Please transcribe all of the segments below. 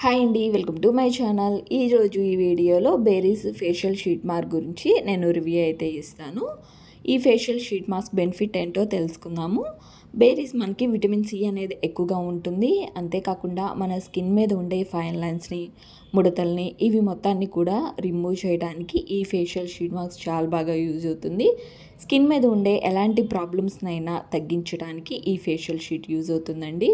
Hi అండి, welcome to my channel. ఈరోజు ఈ వీడియోలో బేరీస్ ఫేషియల్ షీట్ మాస్క్ గురించి నేను రివ్యూ అయితే ఇస్తాను. ఈ ఫేషియల్ షీట్ మాస్క్ బెనిఫిట్ ఏంటో తెలుసుకుందాము. బేరీస్ మనకి విటమిన్ సి అనేది ఎక్కువగా ఉంటుంది. అంతేకాకుండా మన స్కిన్ మీద ఉండే ఫైన్ లైన్స్ని, ముడతల్ని, ఇవి మొత్తాన్ని కూడా రిమూవ్ చేయడానికి ఈ ఫేషియల్ షీట్ మాస్క్ చాలా బాగా యూజ్ అవుతుంది. స్కిన్ మీద ఉండే ఎలాంటి ప్రాబ్లమ్స్నైనా తగ్గించడానికి ఈ ఫేషియల్ షీట్ యూజ్ అవుతుందండి.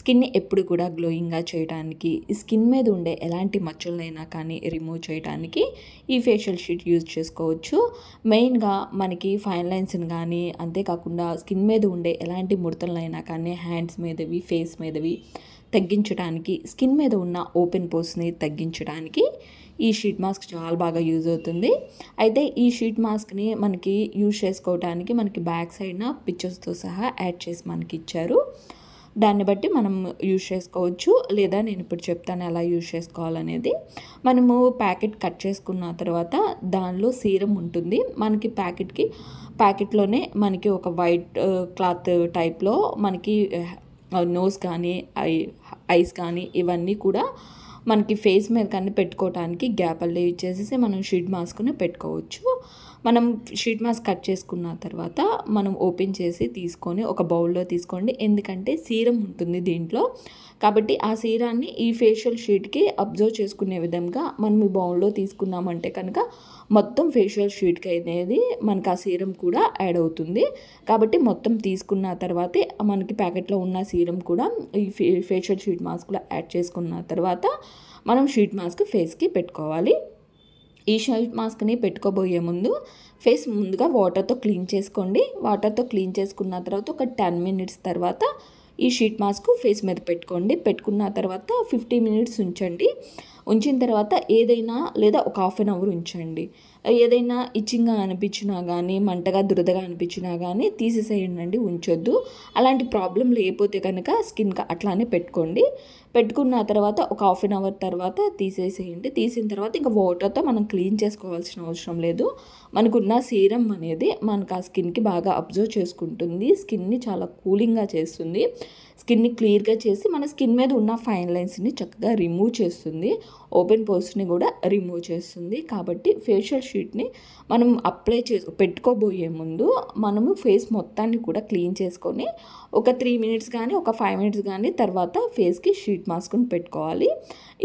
స్కిన్ని ఎప్పుడు కూడా గ్లోయింగ్గా చేయడానికి, స్కిన్ మీద ఉండే ఎలాంటి మచ్చలైనా కానీ రిమూవ్ చేయడానికి ఈ ఫేషియల్ షీట్ యూజ్ చేసుకోవచ్చు. మెయిన్గా మనకి ఫైన్ లైన్స్ని కానీ, అంతేకాకుండా స్కిన్ మీద ఉండే ఎలాంటి ముడతలైనా కానీ, హ్యాండ్స్ మీదవి, ఫేస్ మీదవి తగ్గించడానికి, స్కిన్ మీద ఉన్న ఓపెన్ పోర్స్ని తగ్గించడానికి ఈ షీట్ మాస్క్ చాలా బాగా యూజ్ అవుతుంది. అయితే ఈ షీట్ మాస్క్ని మనకి యూజ్ చేసుకోవడానికి మనకి బ్యాక్ సైడ్న పిక్చర్స్తో సహా యాడ్ చేసి మనకి ఇచ్చారు. దాన్ని బట్టి మనం యూజ్ చేసుకోవచ్చు, లేదా నేను ఇప్పుడు చెప్తాను ఎలా యూజ్ చేసుకోవాలనేది. మనము ప్యాకెట్ కట్ చేసుకున్న తర్వాత దానిలో సీరం ఉంటుంది. మనకి ప్యాకెట్లోనే మనకి ఒక వైట్ క్లాత్ టైప్లో మనకి నోస్ కానీ, ఐస్ కానీ ఇవన్నీ కూడా మనకి ఫేస్ మీద కానీ పెట్టుకోవడానికి గ్యాప్లు యూజ్ చేసేసి మనం షీట్ మాస్క్ని పెట్టుకోవచ్చు. మనం షీట్ మాస్క్ కట్ చేసుకున్న తర్వాత మనం ఓపెన్ చేసి తీసుకొని ఒక బౌల్లో తీసుకోండి. ఎందుకంటే సీరం ఉంటుంది దీంట్లో, కాబట్టి ఆ సీరాన్ని ఈ ఫేషియల్ షీట్కి అబ్జర్వ్ చేసుకునే విధంగా మనం ఈ బౌల్లో తీసుకున్నామంటే కనుక మొత్తం ఫేషియల్ షీట్కి అనేది మనకు ఆ సీరం కూడా యాడ్ అవుతుంది. కాబట్టి మొత్తం తీసుకున్న తర్వాతే మనకి ప్యాకెట్లో ఉన్న సీరం కూడా ఈ ఫేషియల్ షీట్ మాస్క్లో యాడ్ చేసుకున్న తర్వాత మనం షీట్ మాస్క్ ఫేస్కి పెట్టుకోవాలి. ఈ షీట్ మాస్క్ని పెట్టుకోబోయే ముందు ఫేస్ ముందుగా వాటర్తో క్లీన్ చేసుకోండి. వాటర్తో క్లీన్ చేసుకున్న తర్వాత ఒక 10 మినిట్స్ తర్వాత ఈ షీట్ మాస్క్ ఫేస్ మీద పెట్టుకోండి. పెట్టుకున్న తర్వాత 50 మినిట్స్ ఉంచండి. ఉంచిన తర్వాత ఏదైనా లేదా ఒక హాఫ్ అన్ అవర్ ఉంచండి. ఏదైనా ఇచ్చింగ్గా అనిపించినా కానీ, మంటగా దురదగా అనిపించినా కానీ తీసేసేయండి, ఉంచొద్దు. అలాంటి ప్రాబ్లం లేకపోతే కనుక స్కిన్ అట్లానే పెట్టుకోండి. పెట్టుకున్న తర్వాత ఒక హాఫ్ అన్ అవర్ తర్వాత తీసేసేయండి. తీసిన తర్వాత ఇంకా వాటర్తో మనం క్లీన్ చేసుకోవాల్సిన అవసరం లేదు. మనకున్న సీరం అనేది మనకు ఆ స్కిన్కి బాగా అబ్జర్వ్ చేసుకుంటుంది. స్కిన్ని చాలా కూలింగ్గా చేస్తుంది. స్కిన్ని క్లియర్గా చేసి మన స్కిన్ మీద ఉన్న ఫైన్ లైన్స్ని చక్కగా రిమూవ్ చేస్తుంది. ఓపెన్ పోర్స్ని కూడా రిమూవ్ చేస్తుంది. కాబట్టి ఫేషియల్ షీట్ని మనం పెట్టుకోబోయే ముందు మనము ఫేస్ మొత్తాన్ని కూడా క్లీన్ చేసుకొని ఒక 3 మినిట్స్ కానీ ఒక 5 మినిట్స్ కానీ తర్వాత ఫేస్కి షీట్ మాస్క్ని పెట్టుకోవాలి.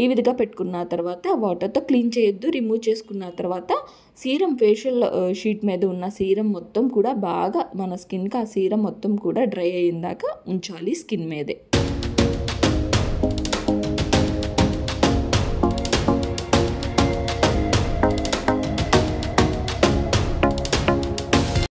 ఈ విధంగా పెట్టుకున్న తర్వాత వాటర్తో క్లీన్ చేయొద్దు. రిమూవ్ చేసుకున్న తర్వాత సీరం ఫేషియల్ షీట్ మీద ఉన్న సీరం మొత్తం కూడా బాగా మన స్కిన్కి ఆ సీరం మొత్తం కూడా డ్రై అయ్యేదాకా ఉంచాలి స్కిన్ మీదే.